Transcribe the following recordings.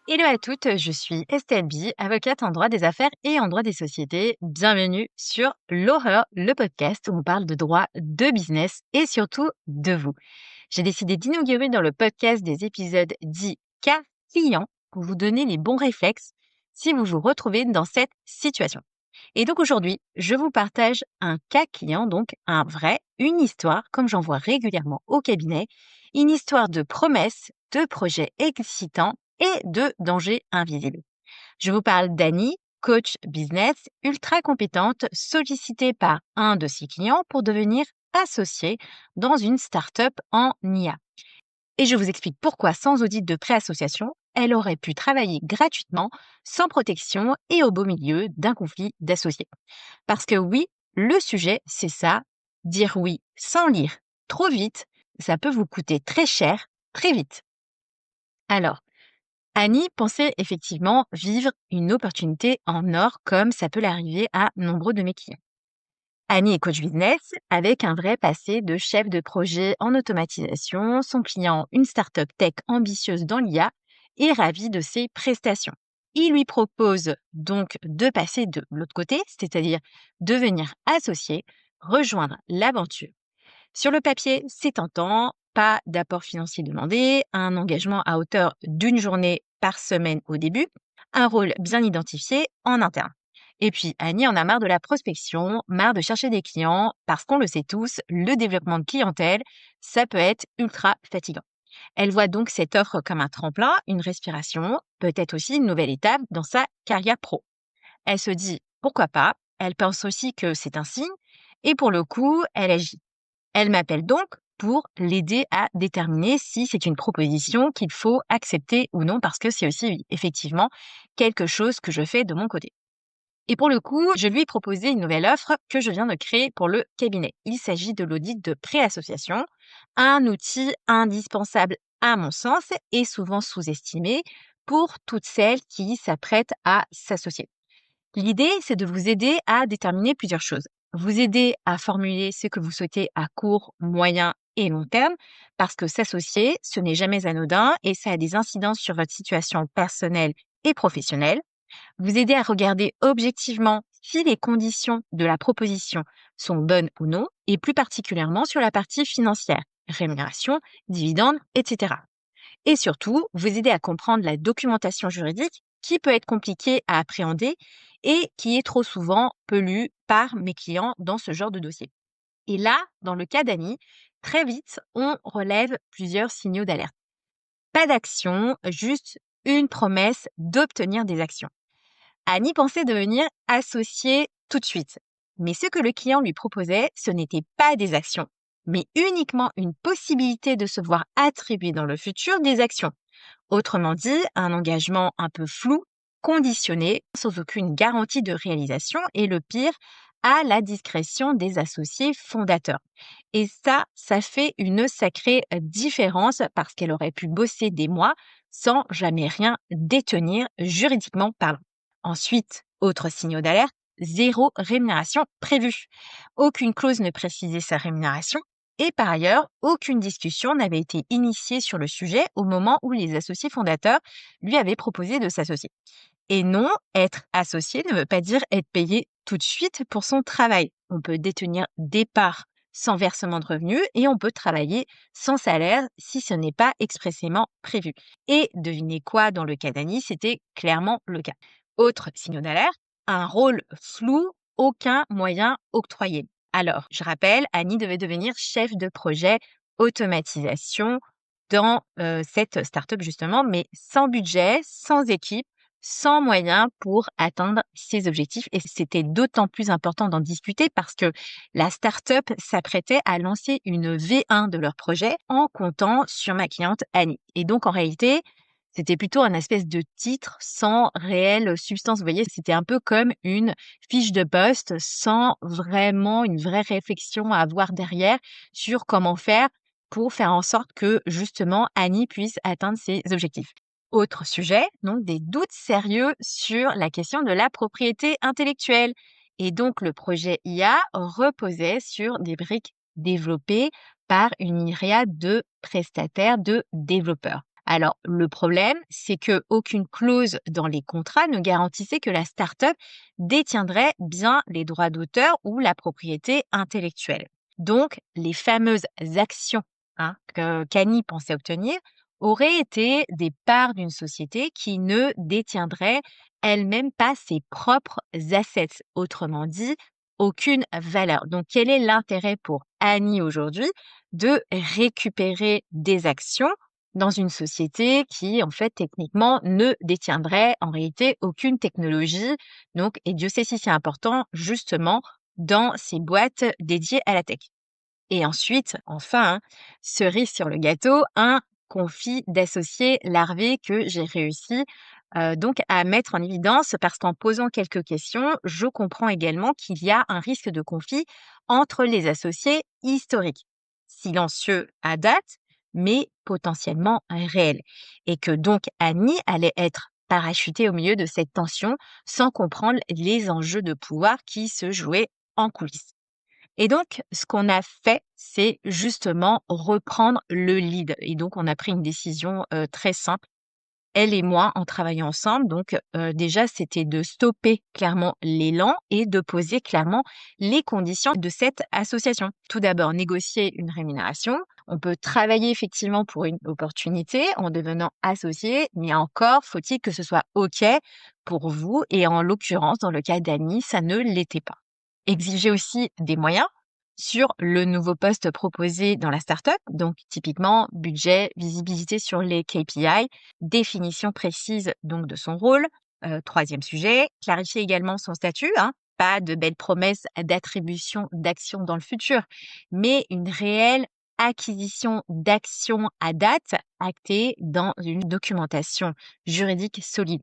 Hello à toutes, je suis Estelle B, avocate en droit des affaires et en droit des sociétés. Bienvenue sur l'Horreur, le podcast où on parle de droit, de business et surtout de vous. J'ai décidé d'inaugurer dans le podcast des épisodes dits cas clients pour vous donner les bons réflexes si vous vous retrouvez dans cette situation. Et donc aujourd'hui, je vous partage un cas client, donc un vrai, une histoire, comme j'en vois régulièrement au cabinet, une histoire de promesses, de projets excitants et de dangers invisibles. Je vous parle d'Annie, coach business, ultra compétente, sollicitée par un de ses clients pour devenir associée dans une start-up en IA. Et je vous explique pourquoi, sans audit de préassociation, elle aurait pu travailler gratuitement, sans protection et au beau milieu d'un conflit d'associés. Parce que oui, le sujet, c'est ça, dire oui sans lire trop vite, ça peut vous coûter très cher, très vite. Alors, Annie pensait effectivement vivre une opportunité en or comme ça peut l'arriver à nombreux de mes clients. Annie est coach business avec un vrai passé de chef de projet en automatisation, son client une start-up tech ambitieuse dans l'IA et ravie de ses prestations. Il lui propose donc de passer de l'autre côté, c'est-à-dire devenir associé, rejoindre l'aventure. Sur le papier, c'est tentant, pas d'apport financier demandé, un engagement à hauteur d'une journée par semaine au début, un rôle bien identifié en interne. Et puis, Annie en a marre de la prospection, marre de chercher des clients, parce qu'on le sait tous, le développement de clientèle, ça peut être ultra fatigant. Elle voit donc cette offre comme un tremplin, une respiration, peut-être aussi une nouvelle étape dans sa carrière pro. Elle se dit, pourquoi pas, elle pense aussi que c'est un signe, et pour le coup, elle agit. Elle m'appelle donc pour l'aider à déterminer si c'est une proposition qu'il faut accepter ou non, parce que c'est aussi effectivement quelque chose que je fais de mon côté. Et pour le coup, je lui ai proposé une nouvelle offre que je viens de créer pour le cabinet. Il s'agit de l'audit de préassociation, un outil indispensable à mon sens et souvent sous-estimé pour toutes celles qui s'apprêtent à s'associer. L'idée, c'est de vous aider à déterminer plusieurs choses. Vous aider à formuler ce que vous souhaitez à court, moyen et long terme, parce que s'associer, ce n'est jamais anodin et ça a des incidences sur votre situation personnelle et professionnelle. Vous aider à regarder objectivement si les conditions de la proposition sont bonnes ou non, et plus particulièrement sur la partie financière, rémunération, dividendes, etc. Et surtout, vous aider à comprendre la documentation juridique qui peut être compliquée à appréhender et qui est trop souvent peu lue par mes clients dans ce genre de dossier. Et là, dans le cas d'Annie, très vite, on relève plusieurs signaux d'alerte. Pas d'action, juste une promesse d'obtenir des actions. Annie pensait devenir associée tout de suite. Mais ce que le client lui proposait, ce n'était pas des actions, mais uniquement une possibilité de se voir attribuer dans le futur des actions. Autrement dit, un engagement un peu flou, conditionné, sans aucune garantie de réalisation et le pire, à la discrétion des associés fondateurs. Et ça fait une sacrée différence parce qu'elle aurait pu bosser des mois sans jamais rien détenir juridiquement parlant. Ensuite, autre signaux d'alerte, zéro rémunération prévue. Aucune clause ne précisait sa rémunération et par ailleurs, aucune discussion n'avait été initiée sur le sujet au moment où les associés fondateurs lui avaient proposé de s'associer. Et non, être associé ne veut pas dire être payé tout de suite pour son travail. On peut détenir des parts sans versement de revenus et on peut travailler sans salaire si ce n'est pas expressément prévu. Et devinez quoi, dans le cas d'Annie, c'était clairement le cas. Autre signal d'alerte, un rôle flou, aucun moyen octroyé. Alors, je rappelle, Annie devait devenir chef de projet automatisation dans cette start-up justement, mais sans budget, sans équipe, sans moyens pour atteindre ses objectifs. Et c'était d'autant plus important d'en discuter parce que la start-up s'apprêtait à lancer une V1 de leur projet en comptant sur ma cliente Annie. Et donc, en réalité, c'était plutôt un espèce de titre sans réelle substance. Vous voyez, c'était un peu comme une fiche de poste sans vraiment une vraie réflexion à avoir derrière sur comment faire pour faire en sorte que justement Annie puisse atteindre ses objectifs. Autre sujet, donc des doutes sérieux sur la question de la propriété intellectuelle. Et donc le projet IA reposait sur des briques développées par une myriade de prestataires, de développeurs. Alors, le problème, c'est que aucune clause dans les contrats ne garantissait que la start-up détiendrait bien les droits d'auteur ou la propriété intellectuelle. Donc, les fameuses actions que qu'Annie pensait obtenir auraient été des parts d'une société qui ne détiendrait elle-même pas ses propres assets. Autrement dit, aucune valeur. Donc, quel est l'intérêt pour Annie aujourd'hui de récupérer des actions dans une société qui, en fait, techniquement, ne détiendrait en réalité aucune technologie. Donc, et Dieu sait si c'est important, justement, dans ces boîtes dédiées à la tech. Et ensuite, enfin, cerise sur le gâteau, un conflit d'associés larvés que j'ai réussi donc à mettre en évidence parce qu'en posant quelques questions, je comprends également qu'il y a un risque de conflit entre les associés historiques, silencieux à date, mais potentiellement réels. Et que donc Annie allait être parachutée au milieu de cette tension sans comprendre les enjeux de pouvoir qui se jouaient en coulisses. Et donc, ce qu'on a fait, c'est justement reprendre le lead. Et donc, on a pris une décision très simple, elle et moi, en travaillant ensemble. Donc, déjà, c'était de stopper clairement l'élan et de poser clairement les conditions de cette association. Tout d'abord, négocier une rémunération. On peut travailler effectivement pour une opportunité en devenant associé, mais encore faut-il que ce soit OK pour vous. Et en l'occurrence, dans le cas d'Annie, ça ne l'était pas. Exiger aussi des moyens sur le nouveau poste proposé dans la startup. Donc, typiquement, budget, visibilité sur les KPI, définition précise donc de son rôle. Troisième sujet, clarifier également son statut. Pas de belles promesses d'attribution d'actions dans le futur, mais une réelle acquisition d'actions à date actée dans une documentation juridique solide.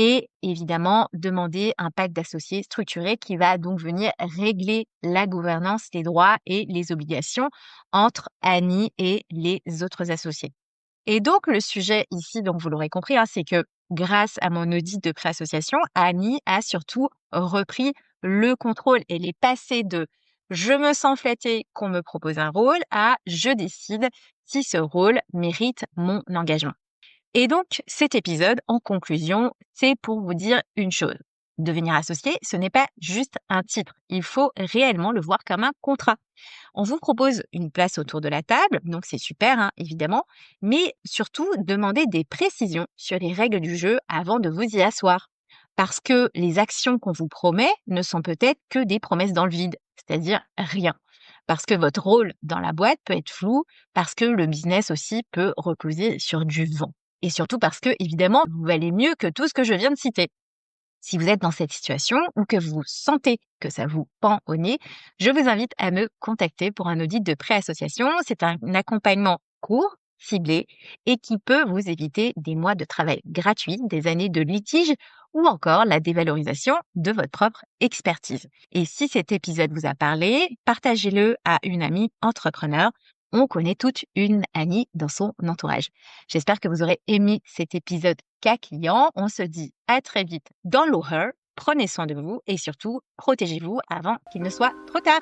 Et évidemment, demander un pacte d'associés structuré qui va donc venir régler la gouvernance, les droits et les obligations entre Annie et les autres associés. Et donc, le sujet ici, donc vous l'aurez compris, c'est que grâce à mon audit de pré-association, Annie a surtout repris le contrôle. Elle est passée de je me sens flattée qu'on me propose un rôle à je décide si ce rôle mérite mon engagement. Et donc, cet épisode, en conclusion, c'est pour vous dire une chose. Devenir associé, ce n'est pas juste un titre. Il faut réellement le voir comme un contrat. On vous propose une place autour de la table, donc c'est super, évidemment, mais surtout, demandez des précisions sur les règles du jeu avant de vous y asseoir. Parce que les actions qu'on vous promet ne sont peut-être que des promesses dans le vide, c'est-à-dire rien. Parce que votre rôle dans la boîte peut être flou, parce que le business aussi peut reposer sur du vent. Et surtout parce que, évidemment, vous valez mieux que tout ce que je viens de citer. Si vous êtes dans cette situation ou que vous sentez que ça vous pend au nez, je vous invite à me contacter pour un audit de pré-association. C'est un accompagnement court, ciblé et qui peut vous éviter des mois de travail gratuit, des années de litige ou encore la dévalorisation de votre propre expertise. Et si cet épisode vous a parlé, partagez-le à une amie entrepreneur. On connaît toute une Annie dans son entourage. J'espère que vous aurez aimé cet épisode cas client. On se dit à très vite dans l'Oher. Prenez soin de vous et surtout, protégez-vous avant qu'il ne soit trop tard.